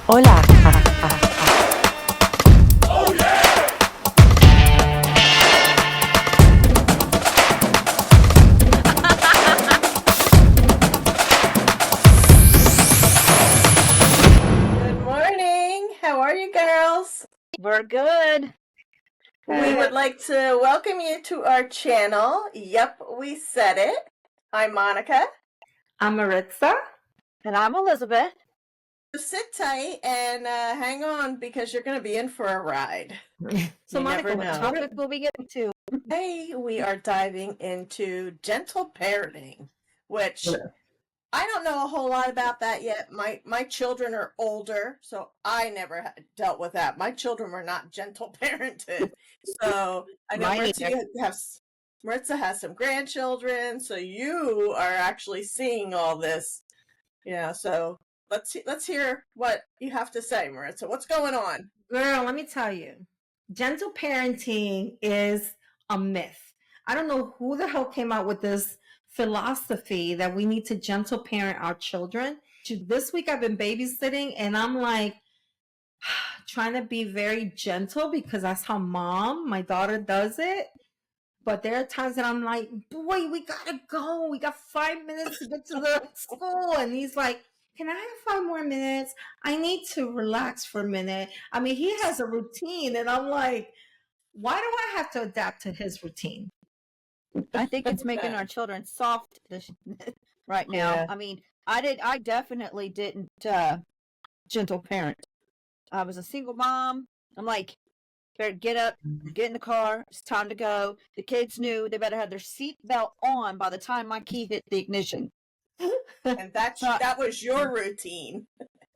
Hola. Good morning. How are you, girls? We're good. We would like to welcome you to our channel. Yep, we said it. I'm Monica. I'm Maritza. And I'm Elizabeth. Sit tight and hang on because you're going to be in for a ride. So, You Monica, never what know. Topic we'll be getting to. Today we are diving into gentle parenting, which I don't know a whole lot about that yet. My children are older, so I never dealt with that. My children were not gentle parented. So I know Maritza has some grandchildren, so you are actually seeing all this. Yeah, so let's hear what you have to say, Maritza. What's going on? Girl, let me tell you, gentle parenting is a myth. I don't know who the hell came out with this philosophy that we need to gentle parent our children. This week I've been babysitting and I'm like trying to be very gentle because that's how my daughter does it. But there are times that I'm like, boy, we gotta go. We got 5 minutes to get to the school. And he's like, can I have 5 more minutes? I need to relax for a minute. I mean, he has a routine, and I'm like, why do I have to adapt to his routine? I think it's making our children soft right now. Yeah. I mean, I definitely didn't gentle parent. I was a single mom. I'm like, better get up, get in the car. It's time to go. The kids knew they better have their seat belt on by the time my key hit the ignition. And that was your routine.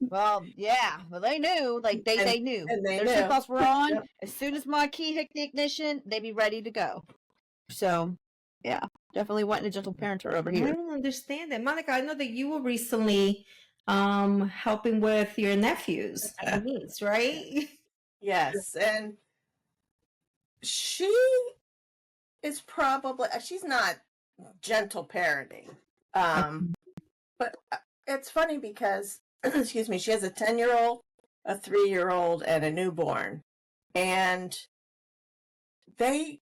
Well, yeah. Well, they knew. Like they knew. And they Their knew. seatbelts were on. Yep. As soon as my key hit the ignition, they'd be ready to go. So, yeah, definitely wanting a gentle parenter over I here. don't understand that. Monica, I know that you were recently helping with your nephews and niece, right? Yes, and she is probably she's not gentle parenting. But it's funny because excuse me, she has a 10-year-old, a 3-year-old, and a newborn. And they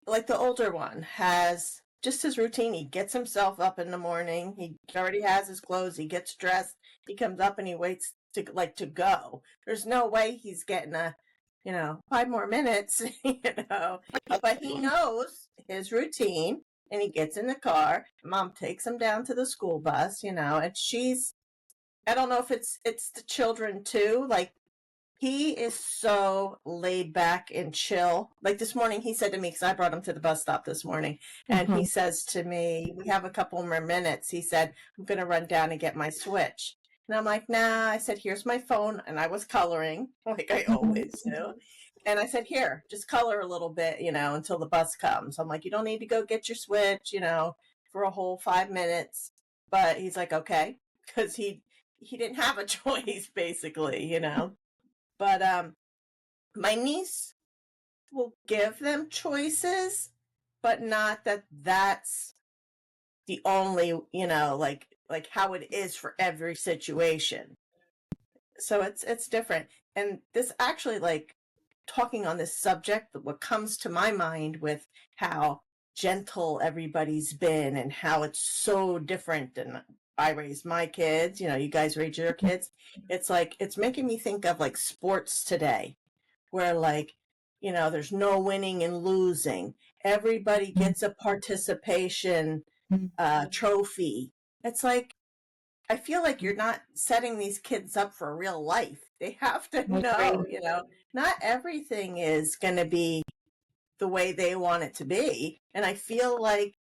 like the older one has just his routine. He gets himself up in the morning. He already has his clothes. He gets dressed. He comes up and he waits to go. There's no way he's getting 5 more minutes, But he knows his routine and he gets in the car. Mom takes him down to the school bus, and I don't know if it's the children too. Like he is so laid back and chill. Like this morning, he said to me, because I brought him to the bus stop this morning, and he says to me, we have a couple more minutes. He said, I'm going to run down and get my Switch. And I'm like, nah. I said, here's my phone. And I was coloring, like I always do. And I said, here, just color a little bit, until the bus comes. I'm like, you don't need to go get your Switch, for a whole 5 minutes. But he's like, okay, because he didn't have a choice, basically. But my niece will give them choices, but not that's the only, like how it is for every situation. So it's different. And this actually, like, talking on this subject, what comes to my mind with how gentle everybody's been and how it's so different than I raised my kids, you guys raise your kids. It's like it's making me think of like sports today where like, there's no winning and losing. Everybody gets a participation trophy. It's like I feel like you're not setting these kids up for real life. They have to know, not everything is going to be the way they want it to be. And I feel like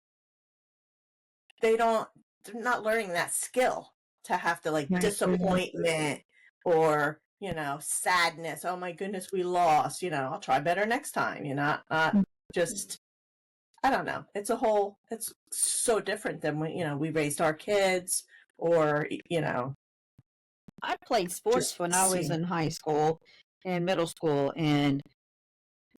they're not learning that skill to have to like disappointment or, sadness. Oh my goodness, we lost, I'll try better next time, not just, I don't know. It's so different than when, we raised our kids or, I played sports when I was in high school and middle school, and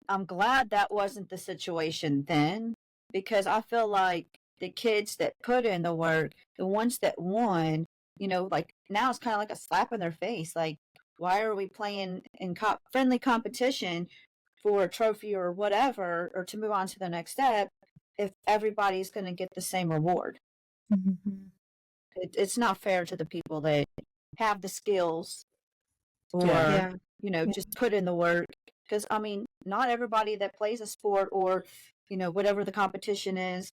I'm glad that wasn't the situation then because I feel like the kids that put in the work, the ones that won, like now it's kind of like a slap in their face. Like, Why are we playing in friendly competition for a trophy or whatever, or to move on to the next step, if everybody's going to get the same reward? Mm-hmm. It's not fair to the people that have the skills or, Yeah. just put in the work. Because, I mean, not everybody that plays a sport or, whatever the competition is,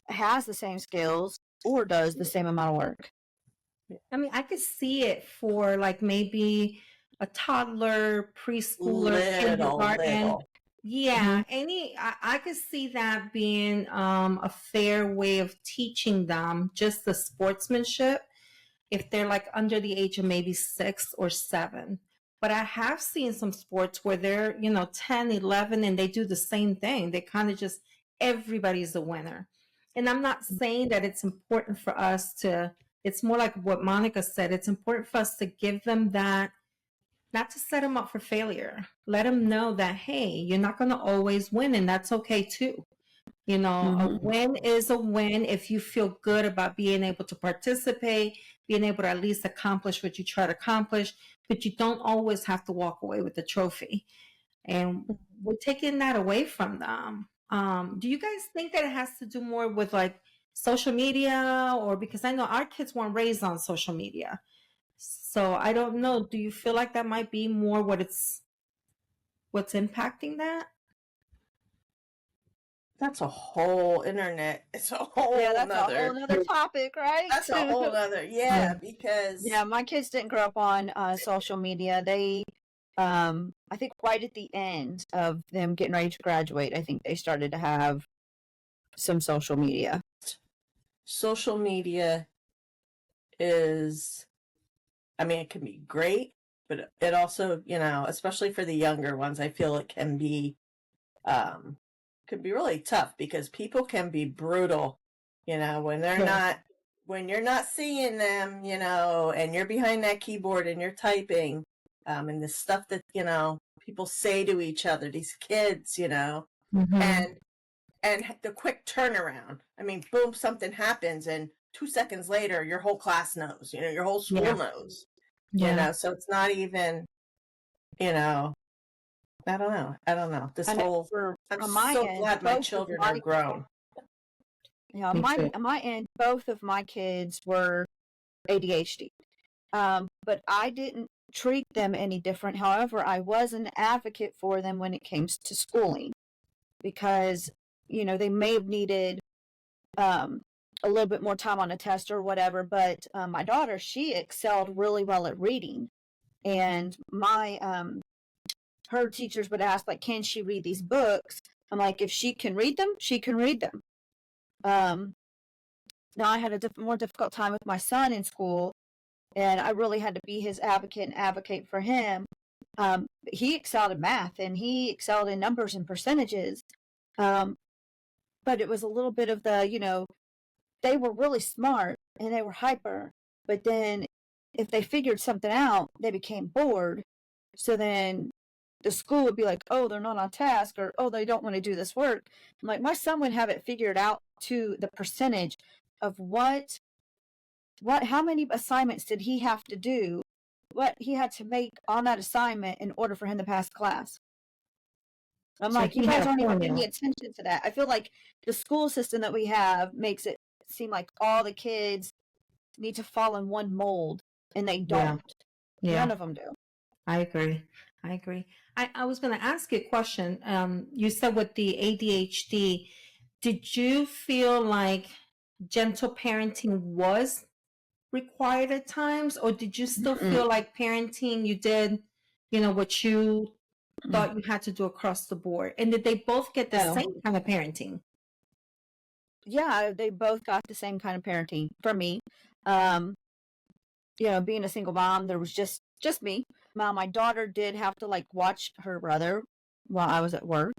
has the same skills or does the same amount of work. I mean, I could see it for like maybe a toddler, preschooler, kindergarten. Little. Yeah, I could see that being a fair way of teaching them just the sportsmanship if they're like under the age of maybe 6 or 7. But I have seen some sports where they're, 10, 11, and they do the same thing. They kind of just, everybody's a winner. And I'm not saying that it's important for us to, it's more like what Monica said. It's important for us to give them that, not to set them up for failure. Let them know that, hey, you're not going to always win, and that's okay too. A win is a win if you feel good about being able to participate, being able to at least accomplish what you try to accomplish, but you don't always have to walk away with the trophy. And we're taking that away from them. Do you guys think that it has to do more with like social media, or because I know our kids weren't raised on social media? So I don't know. Do you feel like that might be more what's impacting that? That's a whole internet. It's a whole that's nother. a whole nother topic, right? That's a whole nother. Yeah, because my kids didn't grow up on social media. They, I think, right at the end of them getting ready to graduate, I think they started to have some social media. Social media is, I mean, it can be great, but it also, especially for the younger ones, I feel it can be really tough because people can be brutal, when they're not, when you're not seeing them, and you're behind that keyboard and you're typing, and the stuff that, people say to each other, these kids, and the quick turnaround. I mean, boom, something happens and 2 seconds later, your whole class knows, your whole school knows, so it's not even, I don't know. This whole, I'm so glad my children are grown. Yeah, on my end, both of my kids were ADHD. But I didn't treat them any different. However, I was an advocate for them when it came to schooling because, they may have needed a little bit more time on a test or whatever. But my daughter, she excelled really well at reading. And her teachers would ask, like, can she read these books? I'm like, if she can read them, she can read them. Now I had a more difficult time with my son in school, and I really had to be his advocate and advocate for him. He excelled in math and he excelled in numbers and percentages. But it was a little bit of the, they were really smart and they were hyper, but then if they figured something out, they became bored. So then the school would be like, oh, they're not on task, or, oh, they don't want to do this work. I'm like, my son would have it figured out to the percentage of how many assignments did he have to do, what he had to make on that assignment in order for him to pass class. I'm like, you guys aren't even paying attention to that. I feel like the school system that we have makes it seem like all the kids need to fall in one mold, and they don't. None of them do. I agree. I was going to ask you a question. You said with the ADHD, did you feel like gentle parenting was required at times, or did you still feel like parenting, you did, what you thought you had to do across the board? And did they both get the same kind of parenting? Yeah, they both got the same kind of parenting from me. Being a single mom, there was just me. My daughter did have to watch her brother while I was at work.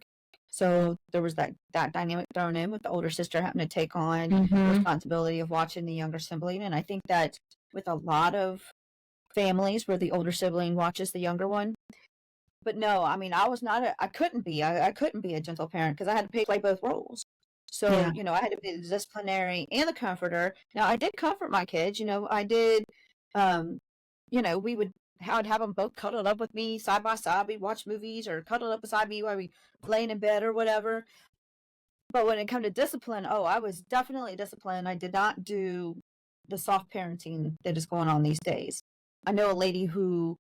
So there was that dynamic thrown in with the older sister having to take on the responsibility of watching the younger sibling. And I think that with a lot of families where the older sibling watches the younger one. But no, I mean, I couldn't be a gentle parent because I had to play both roles. So, I had to be the disciplinary and the comforter. Now, I did comfort my kids. I did, we would I'd have them both cuddled up with me side by side. We'd watch movies or cuddled up beside me while we laying in bed or whatever. But when it came to discipline, oh, I was definitely disciplined. I did not do the soft parenting that is going on these days. I know a lady who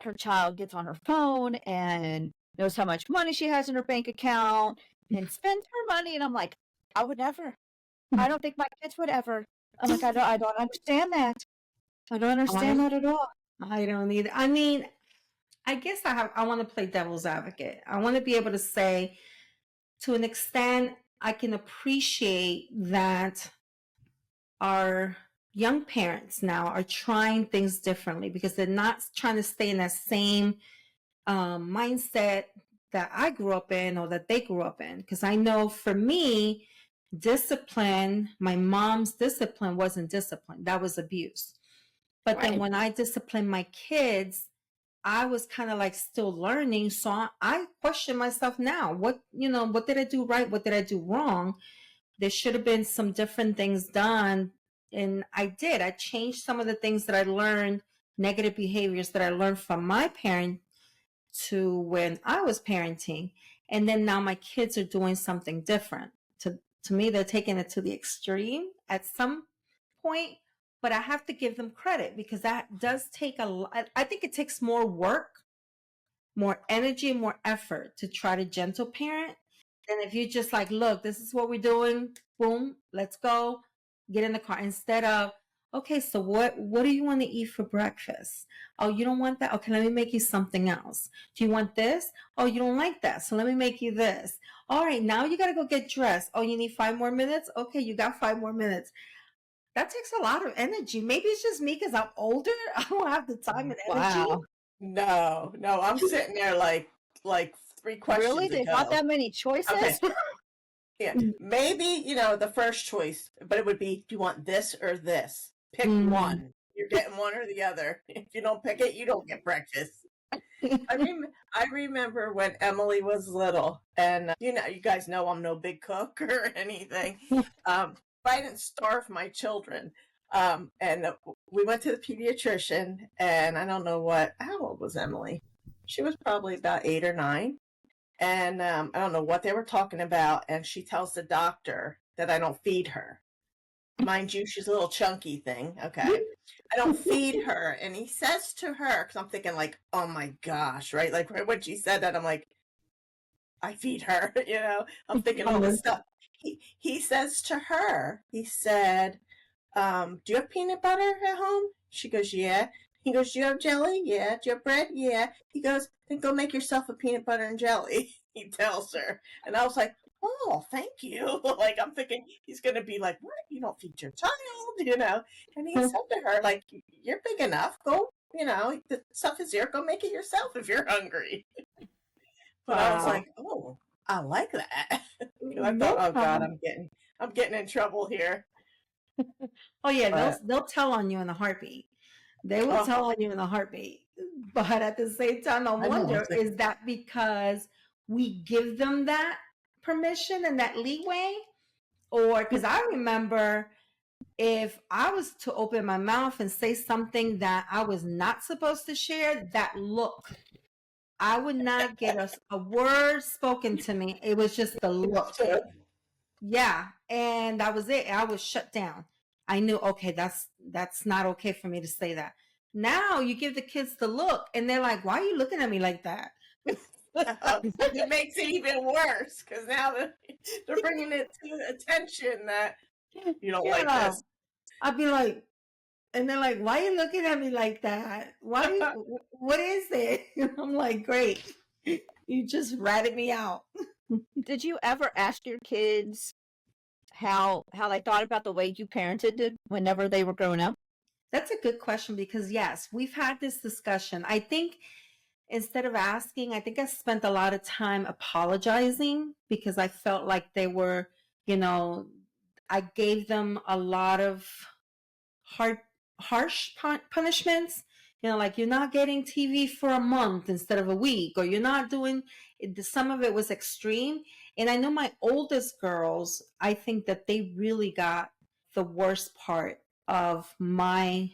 her child gets on her phone and knows how much money she has in her bank account and spends her money. And I'm like, I would never. I don't think my kids would ever. I'm like, I don't understand that. I don't understand that at all. I don't either. I mean, I guess I want to play devil's advocate. I want to be able to say, to an extent, I can appreciate that our young parents now are trying things differently because they're not trying to stay in that same mindset that I grew up in or that they grew up in. Because I know for me, discipline, my mom's discipline wasn't discipline. That was abuse. But then when I disciplined my kids, I was kind of like still learning. So I question myself now. What did I do right? What did I do wrong? There should have been some different things done. And I did. I changed some of the things that I learned, negative behaviors that I learned from my parent to when I was parenting. And then now my kids are doing something different. To me, they're taking it to the extreme at some point, but I have to give them credit because that does take a lot. I think it takes more work, more energy, and more effort to try to gentle parent than if you just like, look, this is what we're doing. Boom, let's go. Get in the car instead of, okay, so what do you want to eat for breakfast? Oh, you don't want that? Okay, let me make you something else. Do you want this? Oh, you don't like that. So let me make you this. All right, now you got to go get dressed. Oh, you need 5 more minutes? Okay, you got 5 more minutes. That takes a lot of energy. Maybe it's just me because I'm older. I don't have the time and energy. Wow. No, I'm sitting there like 3 questions Really? There's ago. not that many choices? Okay. Yeah, maybe, the first choice, but it would be, do you want this or this? Pick one. You're getting one or the other. If you don't pick it, you don't get breakfast. I remember when Emily was little, and you guys know I'm no big cook or anything. But I didn't starve my children. And we went to the pediatrician, and I don't know how old was Emily? She was probably about 8 or 9. And I don't know what they were talking about. And she tells the doctor that I don't feed her. Mind you, she's a little chunky thing. Okay. I don't feed her. And he says to her, because I'm thinking like, oh my gosh, right? Like right when she said that, I'm like, I feed her, I'm thinking all this stuff. He says to her, he said, do you have peanut butter at home? She goes, yeah. He goes, do you have jelly? Yeah. Do you have bread? Yeah. He goes, then go make yourself a peanut butter and jelly, he tells her. And I was like, oh, thank you. Like, I'm thinking he's going to be like, what? You don't feed your child, And he said to her, like, you're big enough. Go, the stuff is here. Go make it yourself if you're hungry. But I was like, oh, I like that. I thought, oh, God, I'm getting in trouble here. Oh, yeah, they'll tell on you in a heartbeat. They will tell on you in a heartbeat. But at the same time, I wonder, is that because we give them that permission and that leeway? Or because I remember if I was to open my mouth and say something that I was not supposed to share, that look, I would not get a word spoken to me. It was just the look. Yeah. And that was it. I was shut down. I knew, okay, that's not okay for me to say that. Now you give the kids the look and they're like, why are you looking at me like that? It makes it even worse because now they're bringing it to attention that you don't like this. I'd be like, and they're like, why are you looking at me like that? What is it? I'm like, great. You just ratted me out. Did you ever ask your kids how they thought about the way you parented whenever they were growing up? That's a good question because yes, we've had this discussion. I think instead of asking, I think I spent a lot of time apologizing because I felt like they were, I gave them a lot of harsh punishments. Like you're not getting TV for a month instead of a week, or you're not doing, some of it was extreme. And I know my oldest girls, I think that they really got the worst part of my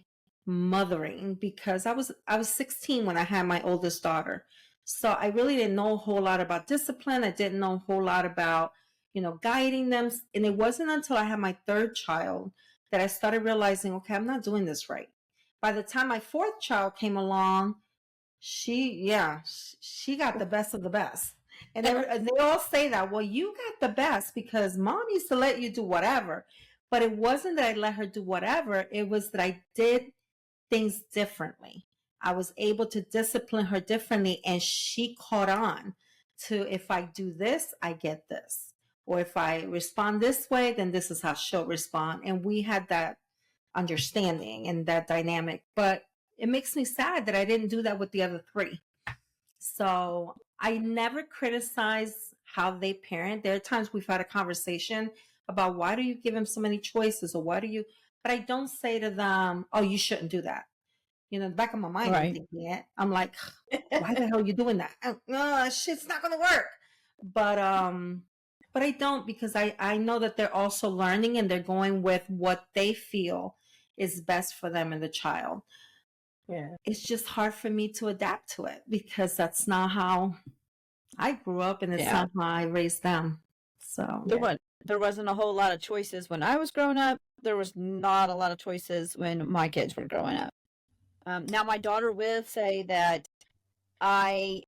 mothering because I was 16 when I had my oldest daughter. So I really didn't know a whole lot about discipline. I didn't know a whole lot about, guiding them. And it wasn't until I had my third child that I started realizing, okay, I'm not doing this right. By the time my fourth child came along, she got the best of the best. And they all say that, well, you got the best because mom used to let you do whatever. But it wasn't that I let her do whatever. It was that I did things differently. I was able to discipline her differently, and she caught on to, if I do this, I get this. Or if I respond this way, then this is how she'll respond. And we had that understanding and that dynamic. But it makes me sad that I didn't do that with the other three. So I never criticize how they parent. There are times we've had a conversation about why do you give them so many choices, or but I don't say to them, oh, you shouldn't do that. In the back of my mind, I'm thinking it. I'm like, why the hell are you doing that? Shit's not going to work. But I don't, because I know that they're also learning and they're going with what they feel is best for them and the child. Yeah. It's just hard for me to adapt to it because that's not how I grew up, and it's not how I raised them. So there wasn't a whole lot of choices when I was growing up. There was not a lot of choices when my kids were growing up. Now my daughter will say that I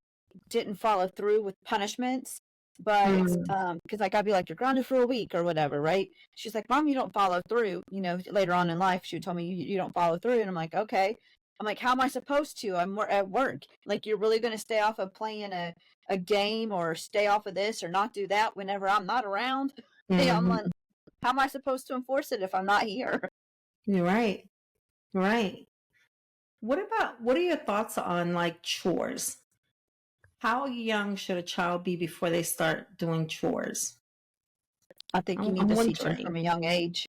didn't follow through with punishments, but because like I'd be like, you're grounded for a week or whatever, right? She's like, Mom, you don't follow through. Later on in life, she would tell me you don't follow through, and I'm like, okay. I'm like, how am I supposed to? I'm at work. Like, you're really going to stay off of playing a game or stay off of this or not do that whenever I'm not around? I'm like, how am I supposed to enforce it if I'm not here? You're right. Right. What are your thoughts on like chores? How young should a child be before they start doing chores? I think you need to teach them from a young age.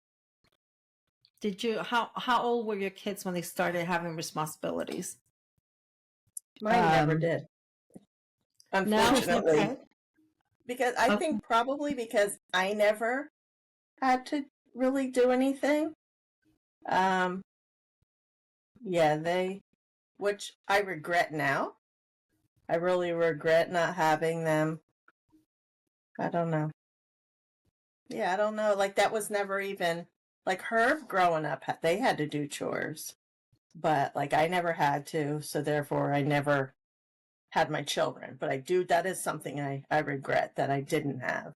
How old were your kids when they started having responsibilities? Mine never did. Unfortunately. No? Because I think probably because I never had to really do anything. Which I regret now. I really regret not having them. I don't know. Yeah, I don't know. Like, that was never even, like, Herb growing up, they had to do chores. But, like, I never had to, so therefore I never had my children. But that is something I regret that I didn't have.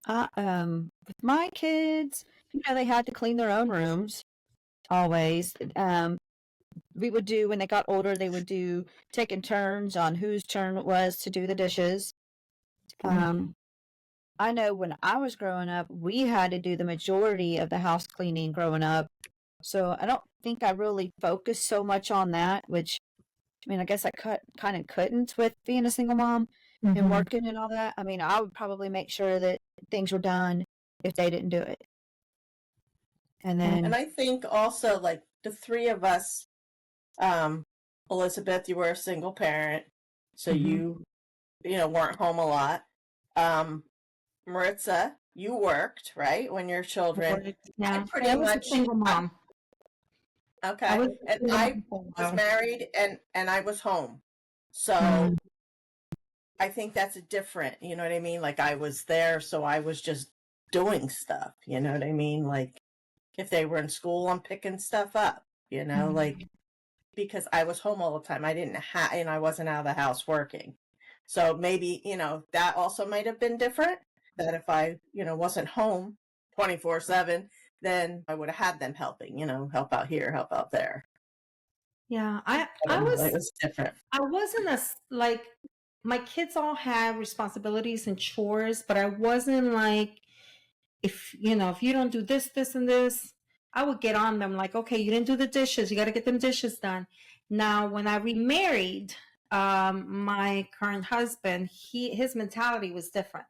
With my kids, they had to clean their own rooms, always. We would do, when they got older, they would do taking turns on whose turn it was to do the dishes. I know when I was growing up, we had to do the majority of the house cleaning growing up. So I don't think I really focused so much on that, which, I guess I kind of couldn't with being a single mom and working and all that. I would probably make sure that things were done if they didn't do it. And I think also, like, the three of us, Elizabeth, you were a single parent, so you weren't home a lot. Maritza, you worked, right, when your children. Yeah, I was a single mom. Okay, I was married and I was home, so I think that's a different. You know what I mean? Like, I was there, so I was just doing stuff. You know what I mean? Like, if they were in school, I'm picking stuff up. Like, because I was home all the time. I didn't have, I wasn't out of the house working. So maybe, that also might have been different, that if I, wasn't home 24/7, then I would have had them helping, help out here, help out there. Yeah, it was different. I wasn't like, my kids all had responsibilities and chores, but I wasn't like, if you don't do this, this, and this, I would get on them like, okay, you didn't do the dishes, you got to get them dishes done. Now, when I remarried, my current husband, his mentality was different.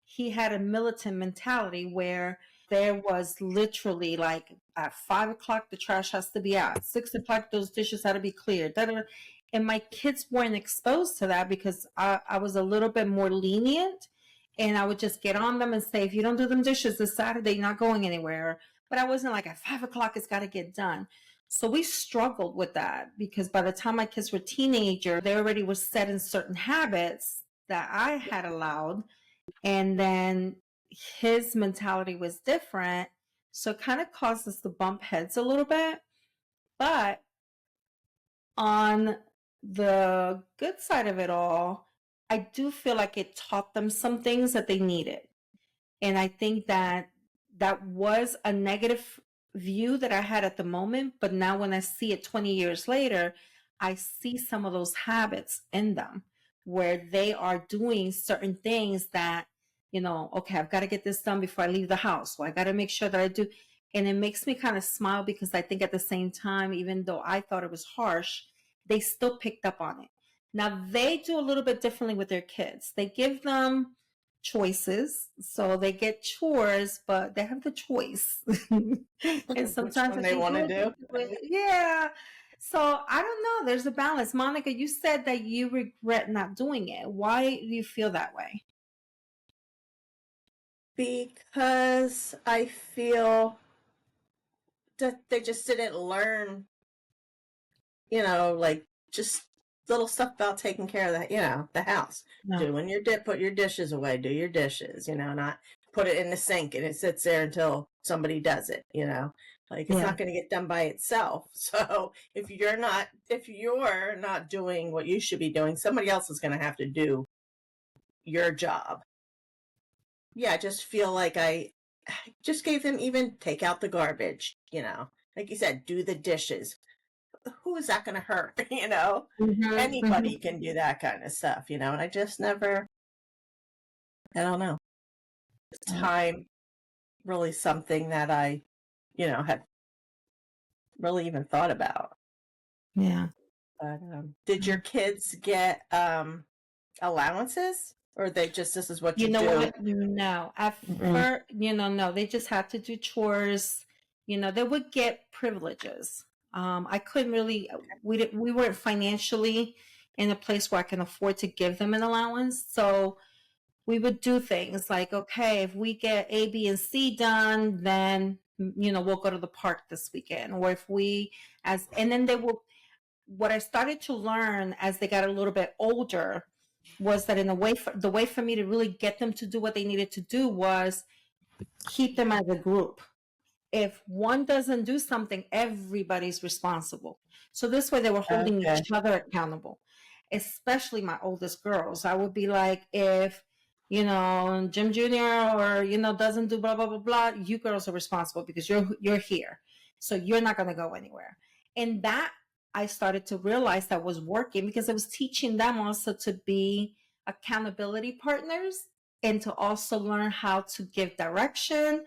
He had a militant mentality where there was literally like at 5:00 the trash has to be out, 6:00 those dishes had to be cleared. And my kids weren't exposed to that because I was a little bit more lenient. And I would just get on them and say, if you don't do them dishes this Saturday, you're not going anywhere. but I wasn't like at 5 o'clock, it's got to get done. So we struggled with that because by the time my kids were teenagers, they already were set in certain habits that I had allowed. And then his mentality was different. So it kind of caused us to bump heads a little bit. But on the good side of it all, I do feel like it taught them some things that they needed. And I think that that was a negative view that I had at the moment. But now when I see it 20 years later, I see some of those habits in them where they are doing certain things that, okay, I've got to get this done before I leave the house. So I got to make sure that I do. And it makes me kind of smile because I think at the same time, even though I thought it was harsh, they still picked up on it. Now they do a little bit differently with their kids. They give them choices, so they get chores, but they have the choice. And sometimes one if they they wanna do it, they do it. Yeah. So I don't know. There's a balance. Monica, you said that you regret not doing it. Why do you feel that way? Because I feel that they just didn't learn, like just little stuff about taking care of the house. No. Doing put your dishes away, do your dishes, not put it in the sink and it sits there until somebody does it, like it's Yeah. not going to get done by itself. So if you're not doing what you should be doing, somebody else is going to have to do your job. Yeah, I just feel like I just gave them, even take out the garbage, like you said, do the dishes. Who is that going to hurt? Anybody can do that kind of stuff, and I just never, I don't know. Time really something that I, had really even thought about. Yeah. But did your kids get allowances, or they just, this is what you know do? what? No. At first, no, they just had to do chores. They would get privileges. I couldn't really, we weren't financially in a place where I can afford to give them an allowance. So we would do things like, okay, if we get A, B, and C done, then, we'll go to the park this weekend. Or if and then they will, what I started to learn as they got a little bit older was that the way for me to really get them to do what they needed to do was keep them as a group. If one doesn't do something, everybody's responsible. So this way they were holding each other accountable, especially my oldest girls. I would be like, if, Jim Jr. or, doesn't do blah, blah, blah, blah, you girls are responsible because you're here. So you're not going to go anywhere. And that I started to realize that was working because I was teaching them also to be accountability partners and to also learn how to give direction.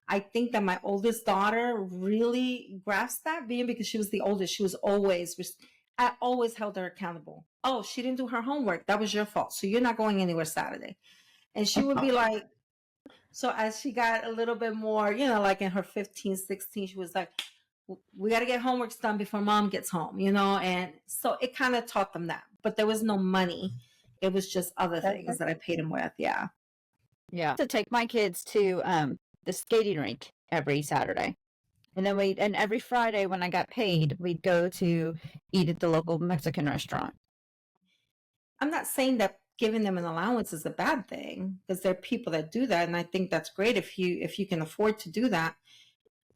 I think that my oldest daughter really grasped that, being because she was the oldest. She was I always held her accountable. Oh, she didn't do her homework. That was your fault. So you're not going anywhere Saturday. And she would be like, so as she got a little bit more, like in her 15, 16, she was like, we got to get homework done before mom gets home, and so it kind of taught them that. But there was no money. It was just other things that I paid them with. Yeah. Yeah. To take my kids to the skating rink every Saturday. And then and every Friday when I got paid, we'd go to eat at the local Mexican restaurant. I'm not saying that giving them an allowance is a bad thing, because there are people that do that. And I think that's great if you can afford to do that.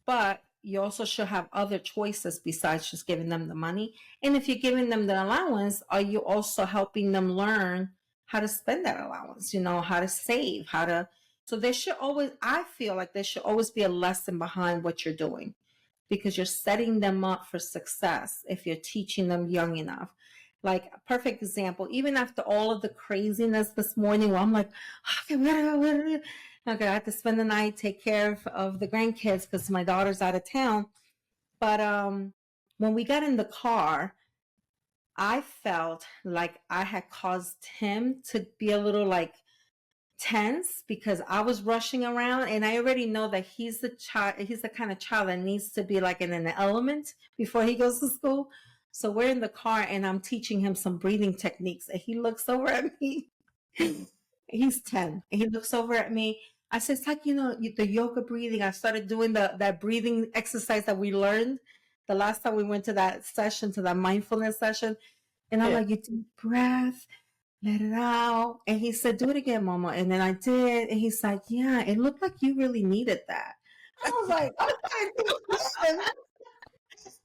But you also should have other choices besides just giving them the money. And if you're giving them the allowance, are you also helping them learn how to spend that allowance, how to save, so there should always, I feel like there should always be a lesson behind what you're doing, because you're setting them up for success if you're teaching them young enough. Like a perfect example, even after all of the craziness this morning, where I'm like, okay, we gotta go. Okay, I have to spend the night, take care of the grandkids because my daughter's out of town. But when we got in the car, I felt like I had caused him to be a little like tense because I was rushing around, and I already know that he's the kind of child that needs to be like in an element before he goes to school. So we're in the car and I'm teaching him some breathing techniques, and he looks over at me. He's 10. And he looks over at me. I said, it's like, the yoga breathing. I started doing that breathing exercise that we learned the last time we went to that session, to that mindfulness session. And I'm Yeah. like, you deep breath, let it out. And he said, do it again, Mama. And then I did. And he's like, yeah, it looked like you really needed that. I was like, I'm trying to teach him.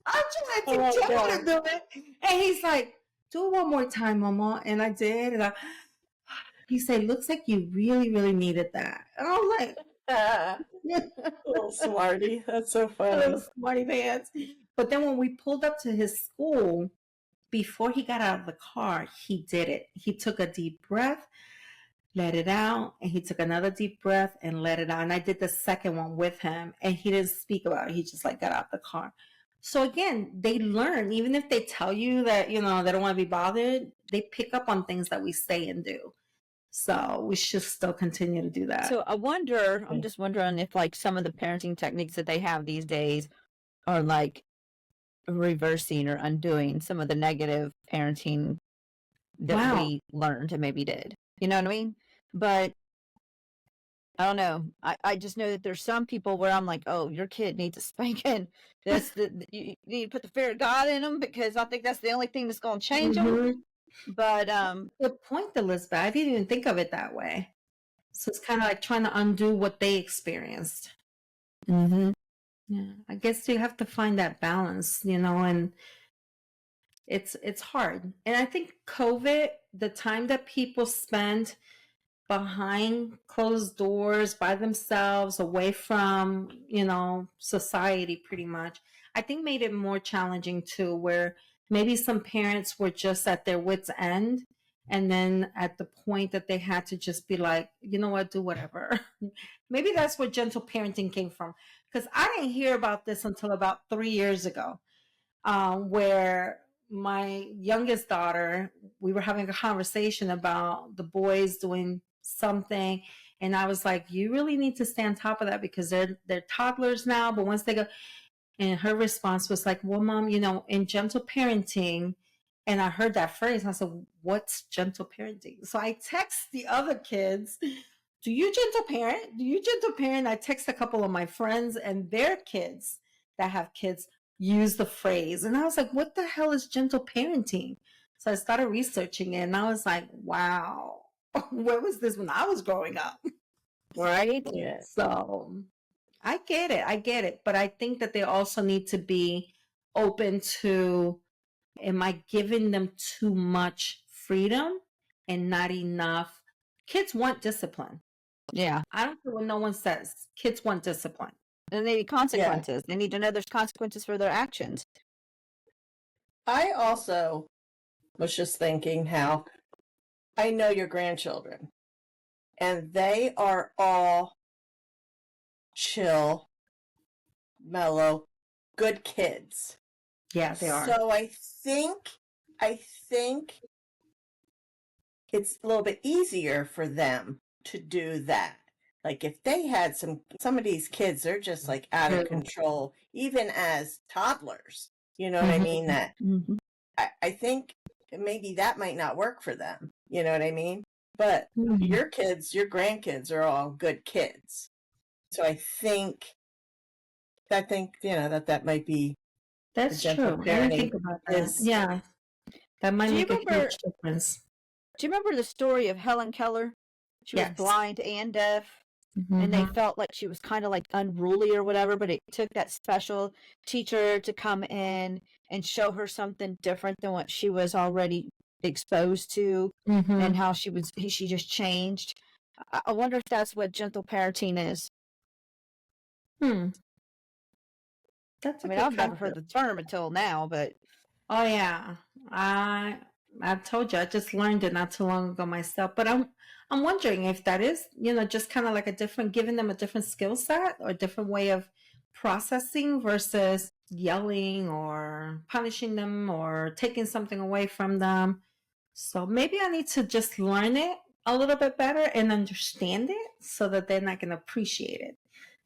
I'm trying Oh to my teach him how God. to do it. And he's like, do it one more time, Mama. And I did. And he said, looks like you really, really needed that. And I was like, Little smarty. That's so funny. little smarty pants. But then when we pulled up to his school, before he got out of the car, he did it. He took a deep breath, let it out, and he took another deep breath and let it out. And I did the second one with him, and he didn't speak about it. He just got out of the car. So again, they learn, even if they tell you that, they don't want to be bothered, they pick up on things that we say and do. So we should still continue to do that. So I'm just wondering if some of the parenting techniques that they have these days are reversing or undoing some of the negative parenting that we learned and maybe did. You know what I mean? But I don't know. I just know that there's some people where I'm like, oh, your kid needs a spanking. You need to put the fear of God in them, because I think that's the only thing that's going to change them. But good point, Elizabeth. I didn't even think of it that way. So it's kind of like trying to undo what they experienced. Mm-hmm. Yeah, I guess you have to find that balance, and it's hard. And I think COVID, the time that people spend behind closed doors by themselves, away from, society pretty much, I think made it more challenging too, where maybe some parents were just at their wits' end. And then at the point that they had to just be like, you know what, do whatever. Maybe that's where gentle parenting came from. Because I didn't hear about this until about 3 years ago, where my youngest daughter, we were having a conversation about the boys doing something. And I was like, you really need to stay on top of that, because they're toddlers now. But once they go, and her response was like, well, Mom, in gentle parenting, and I heard that phrase, and I said, what's gentle parenting? So I text the other kids, do you gentle parent? Do you gentle parent? I text a couple of my friends, and their kids that have kids use the phrase. And I was like, what the hell is gentle parenting? So I started researching it, and I was like, wow, where was this when I was growing up? Right? Yeah. So I get it. But I think that they also need to be open to, am I giving them too much freedom and not enough? Kids want discipline. Yeah. I don't care what no one says. Kids want discipline. And they need consequences. They need to know there's consequences for their actions. I also was just thinking how I know your grandchildren, and they are all chill, mellow, good kids. Yeah, they are. So I think it's a little bit easier for them to do that. Like if they had some of these kids, they're just out of control, even as toddlers. You know what I mean? That I think maybe that might not work for them. You know what I mean? But your kids, your grandkids are all good kids. So I think that might be. That's true. I didn't think about that. Yeah, that might make a huge difference. Do you remember the story of Helen Keller? She was blind and deaf, and they felt like she was kind of unruly or whatever, but it took that special teacher to come in and show her something different than what she was already exposed to, and how she just changed. I wonder if that's what gentle parenting is. That's I mean, I've never heard the term until now, but oh yeah, I told you, I just learned it not too long ago myself. But I'm wondering if that is, just kind of like giving them a different skill set or a different way of processing versus yelling or punishing them or taking something away from them. So maybe I need to just learn it a little bit better and understand it so that then I can appreciate it.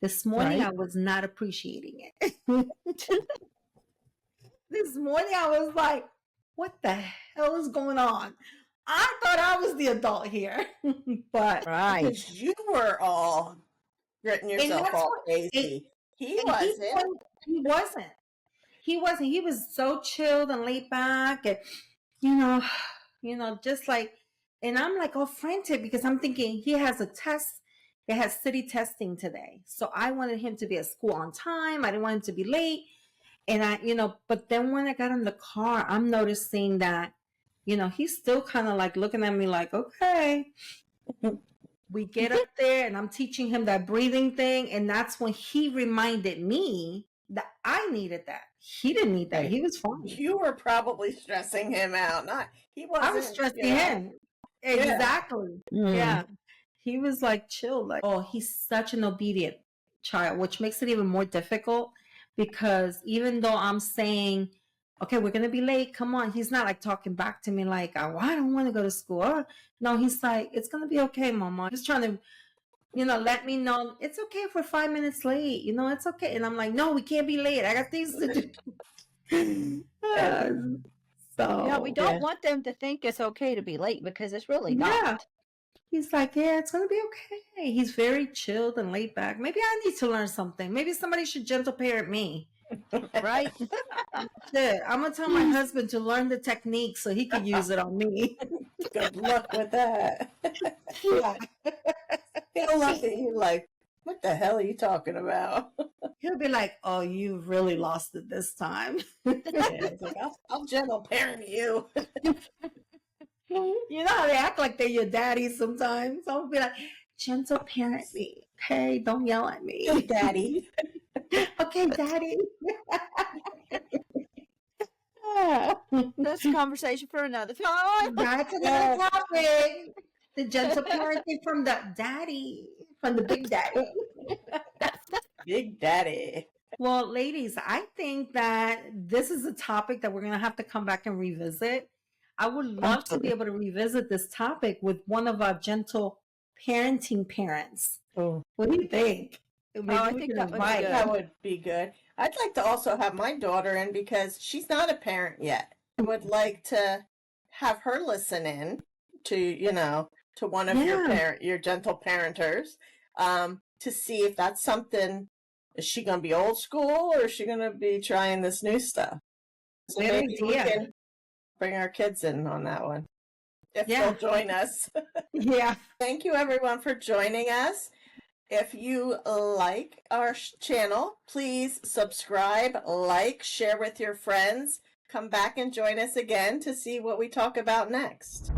This morning I was not appreciating it. This morning I was like, what the hell is going on? I thought I was the adult here. But because you were all getting And yourself that's all what crazy. He and wasn't. he wasn't. He wasn't. He was so chilled and laid back, and you know, just like, and I'm like all frantic because I'm thinking he has a test. It has city testing today, so I wanted him to be at school on time. I didn't want him to be late, and but then when I got in the car, I'm noticing that, he's still kind of like looking at me like, okay. We get up there and I'm teaching him that breathing thing. And that's when he reminded me that I needed that. He didn't need that. Right. He was fine. You were probably stressing him out. He wasn't. I was stressing him. Exactly. Yeah. He was like chill. Like, oh, he's such an obedient child, which makes it even more difficult because even though I'm saying, okay, we're going to be late. Come on. He's not like talking back to me like, oh, I don't want to go to school. Oh, no, he's like, it's going to be okay, Mama. He's trying to, let me know it's okay if we're 5 minutes late. It's okay. And I'm like, no, we can't be late. I got things to do. So yeah, we don't want them to think it's okay to be late because it's really not. He's like, yeah, it's gonna be okay. He's very chilled and laid back. Maybe I need to learn something. Maybe somebody should gentle parent me. Right? Shit, I'm gonna tell my husband to learn the technique so he could use it on me. Good luck with that. Yeah. He'll look at you like, what the hell are you talking about? He'll be like, oh, you really lost it this time. It's like, I'll gentle parent you. You know how they act like they're your daddy sometimes. I'll be like, gentle parent me. Hey, don't yell at me. Hey, Daddy. Okay, Daddy. That's a conversation for another time. That's another topic. The gentle parenting from the daddy, from the big daddy. Big Daddy. Well, ladies, I think that this is a topic that we're going to have to come back and revisit. I would love to be able to revisit this topic with one of our gentle parenting parents. Oh. What do you think? Maybe I think That would be good. I'd like to also have my daughter in because she's not a parent yet. I would like to have her listen in to, to one of your gentle parenters, to see if that's something. Is she going to be old school or is she going to be trying this new stuff? So maybe we can bring our kids in on that one if they'll join us. Yeah. Thank you everyone for joining us. If you like our channel, please subscribe, like, share with your friends. Come back and join us again to see what we talk about next.